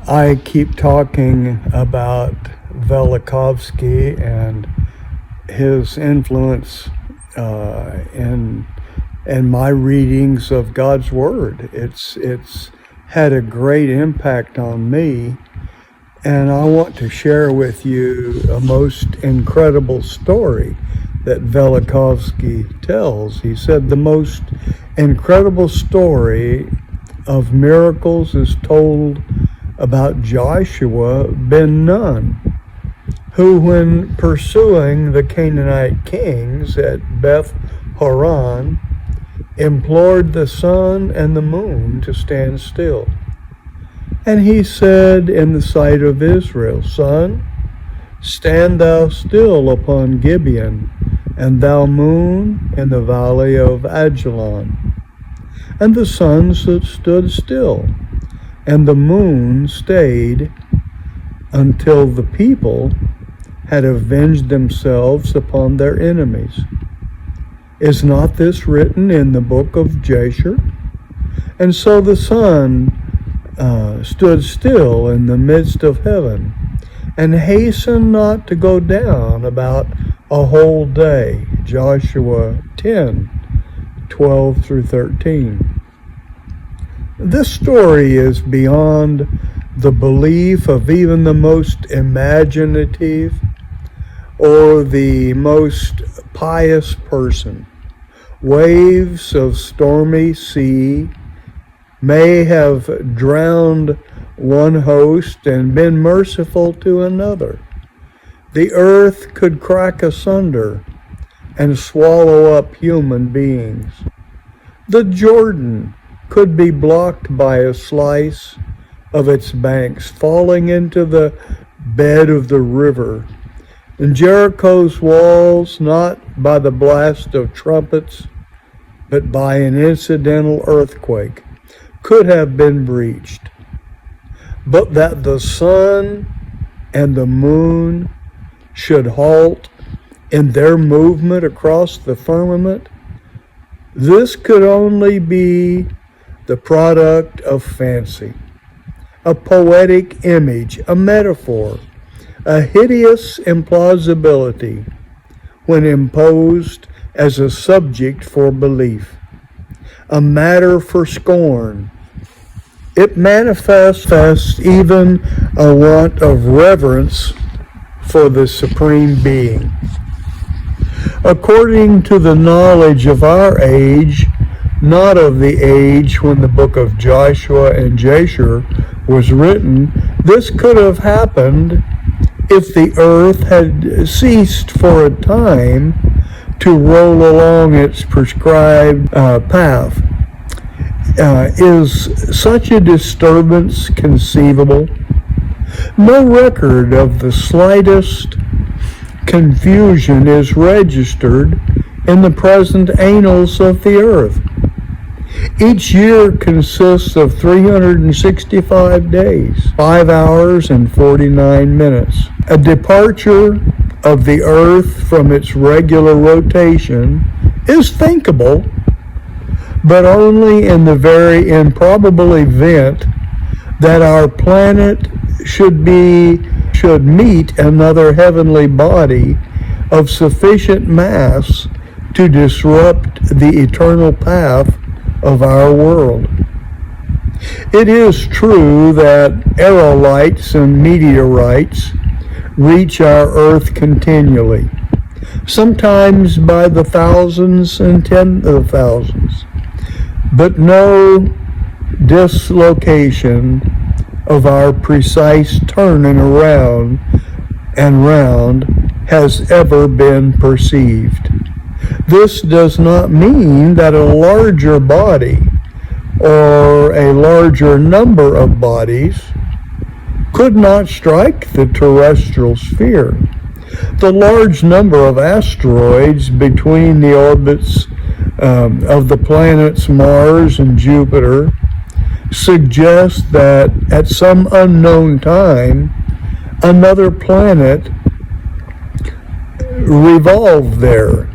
I keep talking about Velikovsky and his influence in my readings of God's Word. It's had a great impact on me, and I want to share with you a most incredible story that Velikovsky tells. He said the most incredible story of miracles is told about Joshua ben Nun, who, when pursuing the Canaanite kings at Beth Horon, implored the sun and the moon to stand still. And he said in the sight of Israel, "Sun, stand thou still upon Gibeon, and thou moon in the valley of Ajalon." And the sun stood still, and the moon stayed until the people had avenged themselves upon their enemies. Is not this written in the book of Jasher? And so the sun stood still in the midst of heaven, and hastened not to go down about a whole day. Joshua 10:12 through 13. This story is beyond the belief of even the most imaginative or the most pious person. Waves of stormy sea may have drowned one host and been merciful to another. The earth could crack asunder and swallow up human beings. The Jordan could be blocked by a slice of its banks falling into the bed of the river, and Jericho's walls, not by the blast of trumpets, but by an incidental earthquake, could have been breached. But that the sun and the moon should halt in their movement across the firmament, this could only be the product of fancy, a poetic image, a metaphor, a hideous implausibility when imposed as a subject for belief, a matter for scorn. It manifests even a want of reverence for the Supreme Being. According to the knowledge of our age, not of the age when the book of Joshua and Jasher was written, this could have happened if the earth had ceased for a time to roll along its prescribed path. Is such a disturbance conceivable? No record of the slightest confusion is registered in the present annals of the earth. Each year consists of 365 days, 5 hours and 49 minutes. A departure of the earth from its regular rotation is thinkable, but only in the very improbable event that our planet should meet another heavenly body of sufficient mass to disrupt the eternal path of our world. It is true that aerolites and meteorites reach our earth continually, sometimes by the thousands and tens of thousands, but no dislocation of our precise turning around and round has ever been perceived. This does not mean that a larger body or a larger number of bodies could not strike the terrestrial sphere. The large number of asteroids between the orbits of the planets Mars and Jupiter suggests that at some unknown time another planet revolved there.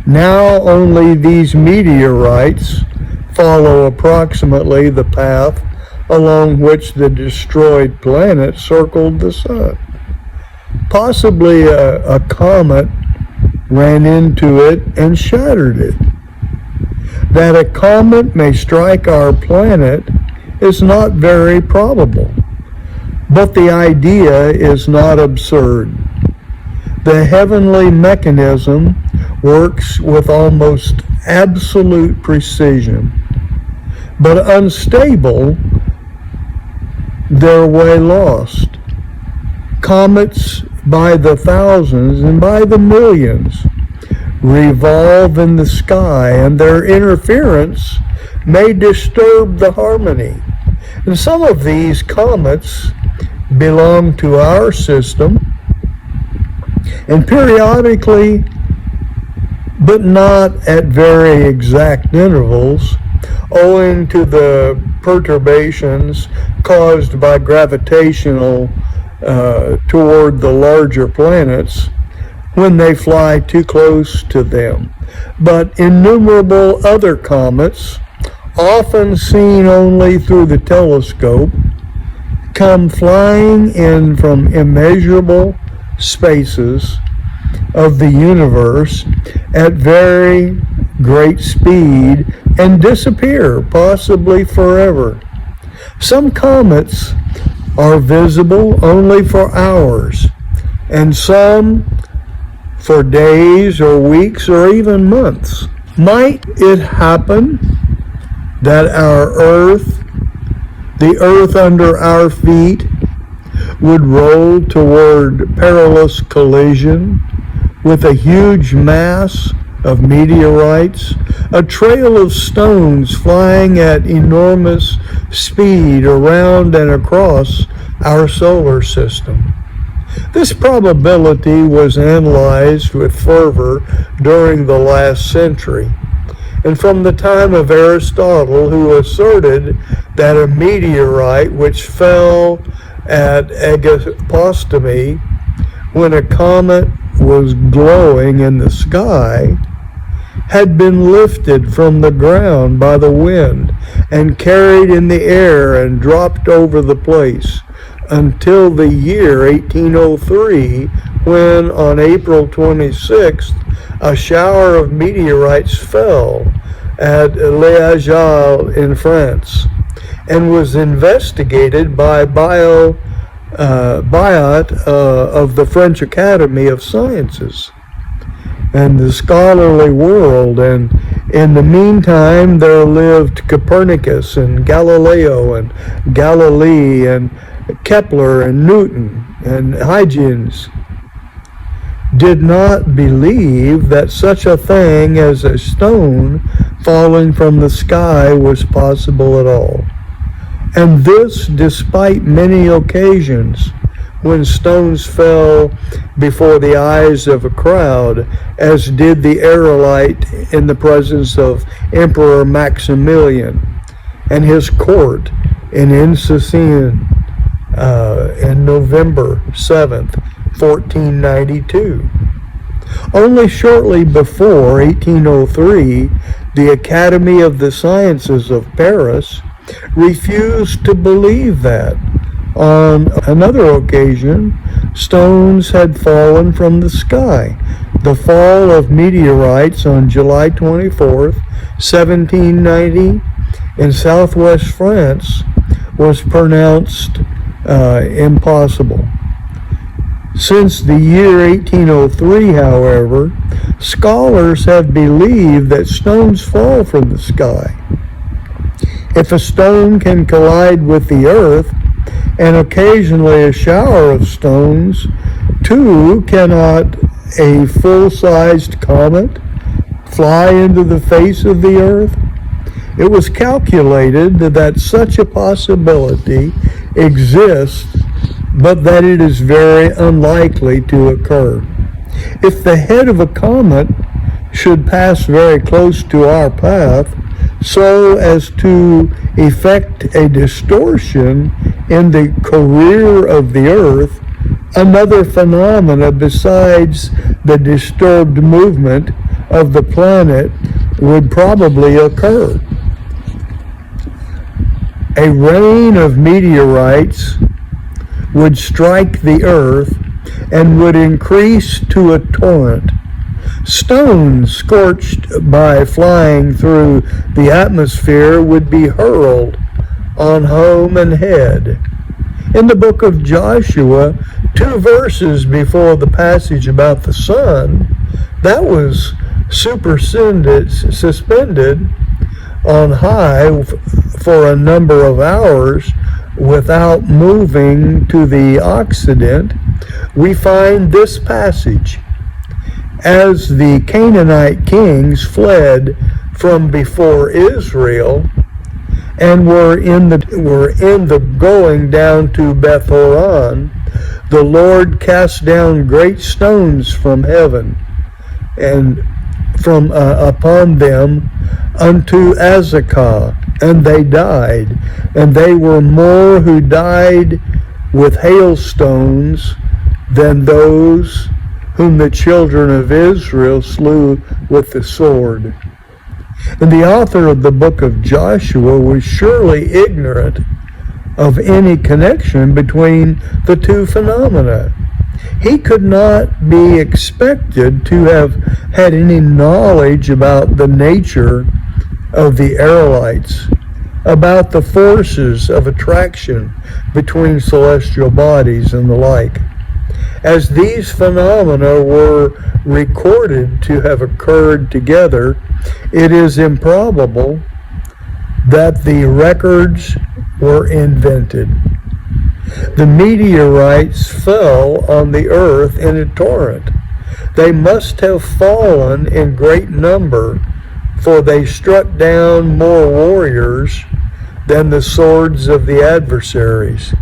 Now only these meteorites follow approximately the path along which the destroyed planet circled the sun. Possibly a comet ran into it and shattered it. That a comet may strike our planet is not very probable, but the idea is not absurd. The heavenly mechanism works with almost absolute precision, but unstable, their way lost. Comets by the thousands and by the millions revolve in the sky, and their interference may disturb the harmony. And some of these comets belong to our system, and periodically, but not at very exact intervals, owing to the perturbations caused by gravitational toward the larger planets when they fly too close to them. But innumerable other comets, often seen only through the telescope, come flying in from immeasurable spaces of the universe at very great speed and disappear, possibly forever. Some comets are visible only for hours, and some for days or weeks or even months. Might it happen that our Earth, the Earth under our feet, would roll toward perilous collision with a huge mass of meteorites, a trail of stones flying at enormous speed around and across our solar system? This probability was analyzed with fervor during the last century, and from the time of Aristotle, who asserted that a meteorite which fell at Agapostomy when a comet was glowing in the sky had been lifted from the ground by the wind and carried in the air and dropped over the place until the year 1803, when on April 26th a shower of meteorites fell at Les Halles in France and was investigated by Biot of the French Academy of Sciences and the scholarly world. And in the meantime, there lived Copernicus and Galileo and Galilee and Kepler and Newton and Huygens did not believe that such a thing as a stone falling from the sky was possible at all. And this despite many occasions when stones fell before the eyes of a crowd, as did the aerolite in the presence of Emperor Maximilian and his court in Innsbruck in November 7th, 1492. Only shortly before 1803, the Academy of the Sciences of Paris refused to believe that. On another occasion, stones had fallen from the sky. The fall of meteorites on July 24th, 1790, in southwest France was pronounced impossible. Since the year 1803, however, scholars have believed that stones fall from the sky. If a stone can collide with the earth, and occasionally a shower of stones, too, cannot a full-sized comet fly into the face of the earth? It was calculated that such a possibility exists, but that it is very unlikely to occur. If the head of a comet should pass very close to our path, so as to effect a distortion in the career of the earth, another phenomena besides the disturbed movement of the planet would probably occur. A rain of meteorites would strike the earth and would increase to a torrent. Stones scorched by flying through the atmosphere would be hurled on home and head. In the book of Joshua, 2 verses before the passage about the sun, that was suspended on high for a number of hours without moving to the Occident, we find this passage. As the Canaanite kings fled from before Israel and were in the going down to Beth Horon, the Lord cast down great stones from heaven and from upon them unto Azekah, and they died, and they were more who died with hailstones than those whom the children of Israel slew with the sword. And the author of the book of Joshua was surely ignorant of any connection between the two phenomena. He could not be expected to have had any knowledge about the nature of the aerolites, about the forces of attraction between celestial bodies and the like. As these phenomena were recorded to have occurred together, it is improbable that the records were invented. The meteorites fell on the earth in a torrent. They must have fallen in great number, for they struck down more warriors than the swords of the adversaries.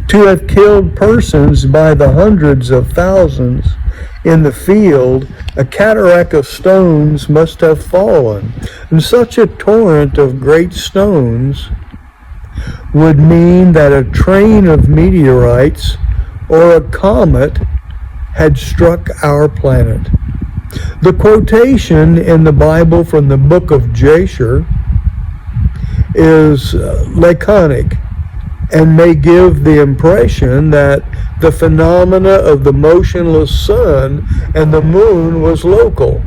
To have killed persons by the hundreds of thousands in the field, a cataract of stones must have fallen, and such a torrent of great stones would mean that a train of meteorites or a comet had struck our planet. The quotation in the Bible from the book of Jasher is laconic and may give the impression that the phenomena of the motionless sun and the moon was local,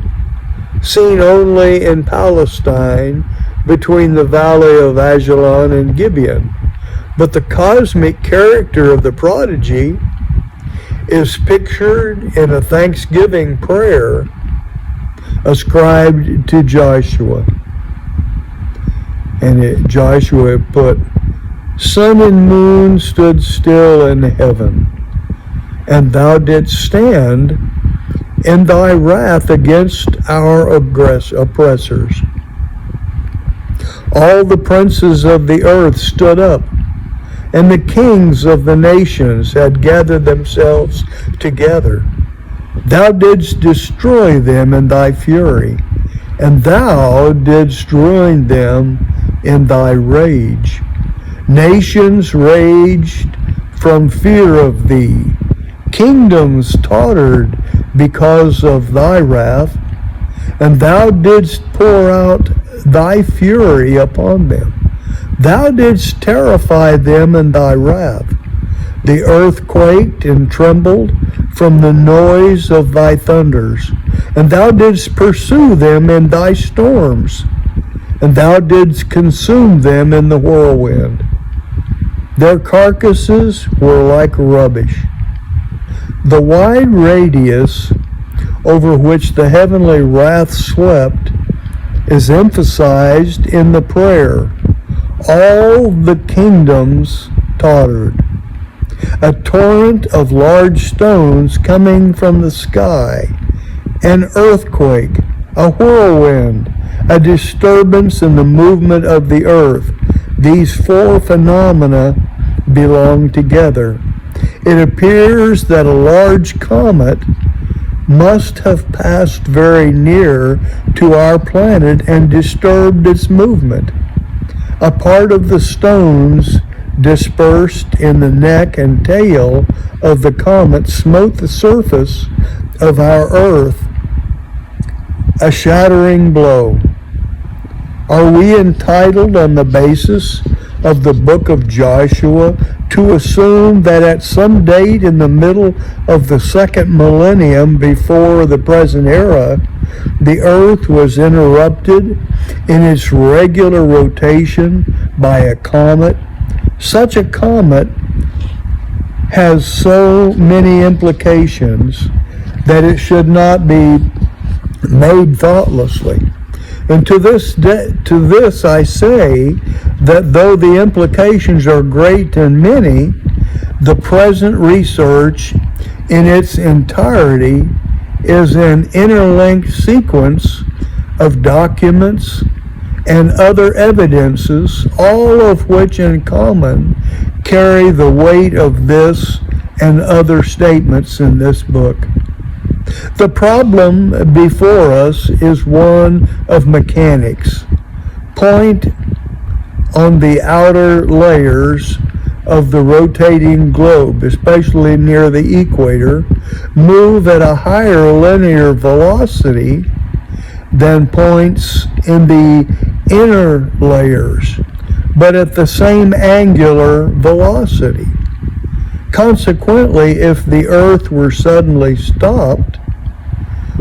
seen only in Palestine between the valley of Ajalon and Gibeon. But the cosmic character of the prodigy is pictured in a thanksgiving prayer ascribed to Joshua. And Joshua put, "Sun and moon stood still in heaven, and thou didst stand in thy wrath against our oppressors. All the princes of the earth stood up, and the kings of the nations had gathered themselves together. Thou didst destroy them in thy fury, and thou didst ruin them in thy rage. Nations raged from fear of thee. Kingdoms tottered because of thy wrath, and thou didst pour out thy fury upon them. Thou didst terrify them in thy wrath. The earth quaked and trembled from the noise of thy thunders, and thou didst pursue them in thy storms, and thou didst consume them in the whirlwind. Their carcasses were like rubbish. The wide radius over which the heavenly wrath swept is emphasized in the prayer. All the kingdoms tottered. A torrent of large stones coming from the sky, an earthquake, a whirlwind, a disturbance in the movement of the earth. These four phenomena belong together. It appears that a large comet must have passed very near to our planet and disturbed its movement. A part of the stones dispersed in the neck and tail of the comet smote the surface of our earth, a shattering blow. Are we entitled on the basis of the book of Joshua to assume that at some date in the middle of the second millennium before the present era, the earth was interrupted in its regular rotation by a comet. Such a comet has so many implications that it should not be made thoughtlessly. And to this I say that though the implications are great and many, the present research in its entirety is an interlinked sequence of documents and other evidences, all of which in common carry the weight of this and other statements in this book. The problem before us is one of mechanics. Point on the outer layers of the rotating globe, especially near the equator, move at a higher linear velocity than points in the inner layers, but at the same angular velocity. Consequently, if the Earth were suddenly stopped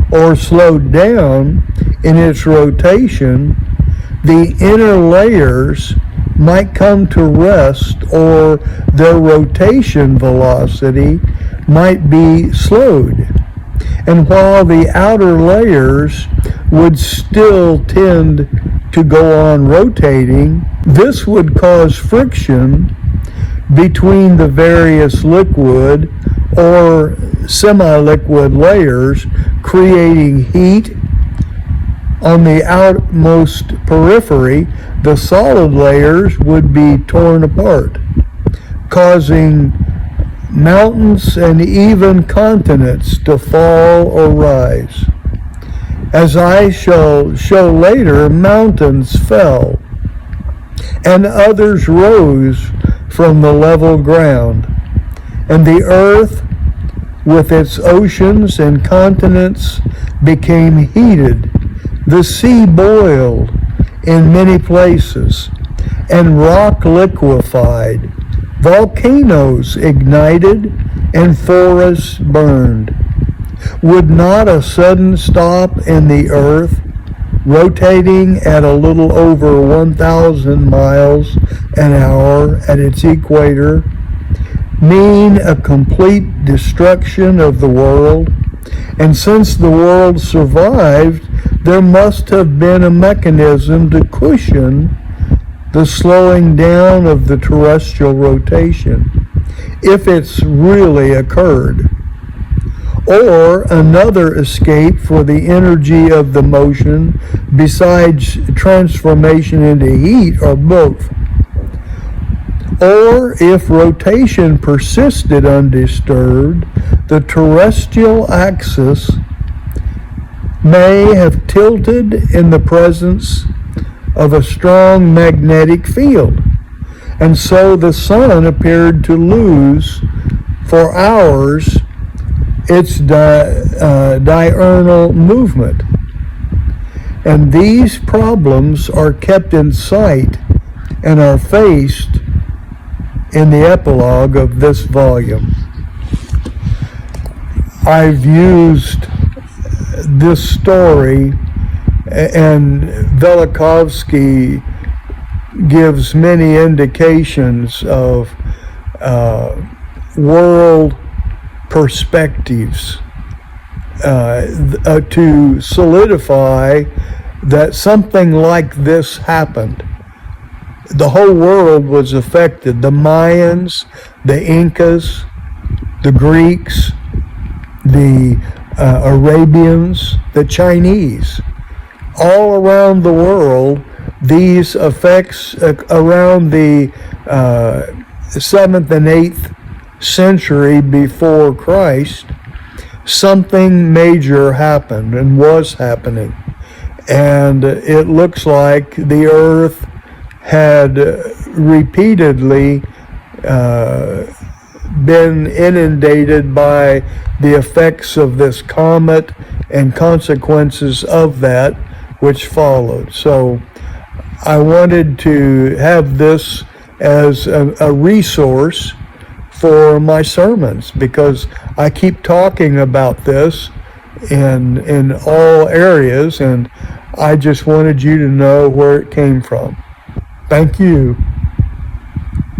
or slowed down in its rotation, the inner layers might come to rest, or their rotation velocity might be slowed. And while the outer layers would still tend to go on rotating, this would cause friction between the various liquid or semi-liquid layers, creating heat. On the outmost periphery, the solid layers would be torn apart, causing mountains and even continents to fall or rise. As I shall show later, mountains fell, and others rose from the level ground, and the earth with its oceans and continents became heated. The sea boiled in many places, and rock liquefied. Volcanoes ignited, and forests burned. Would not a sudden stop in the earth, rotating at a little over 1,000 miles an hour at its equator, mean a complete destruction of the world? And since the world survived, there must have been a mechanism to cushion the slowing down of the terrestrial rotation, if it's really occurred, or another escape for the energy of the motion besides transformation into heat, or both. Or if rotation persisted undisturbed, the terrestrial axis may have tilted in the presence of a strong magnetic field, and so the sun appeared to lose for hours its diurnal movement. And these problems are kept in sight and are faced in the epilogue of this volume. I've used this story, and Velikovsky gives many indications of world perspectives to solidify that something like this happened. The whole world was affected. The Mayans, the Incas, the Greeks, the Arabians, the Chinese. All around the world, these effects around the 7th and 8th century before Christ, something major happened and was happening. And it looks like the earth had repeatedly been inundated by the effects of this comet and consequences of that which followed. So I wanted to have this as a resource for my sermons, because I keep talking about this in all areas, and I just wanted you to know where it came from. Thank you.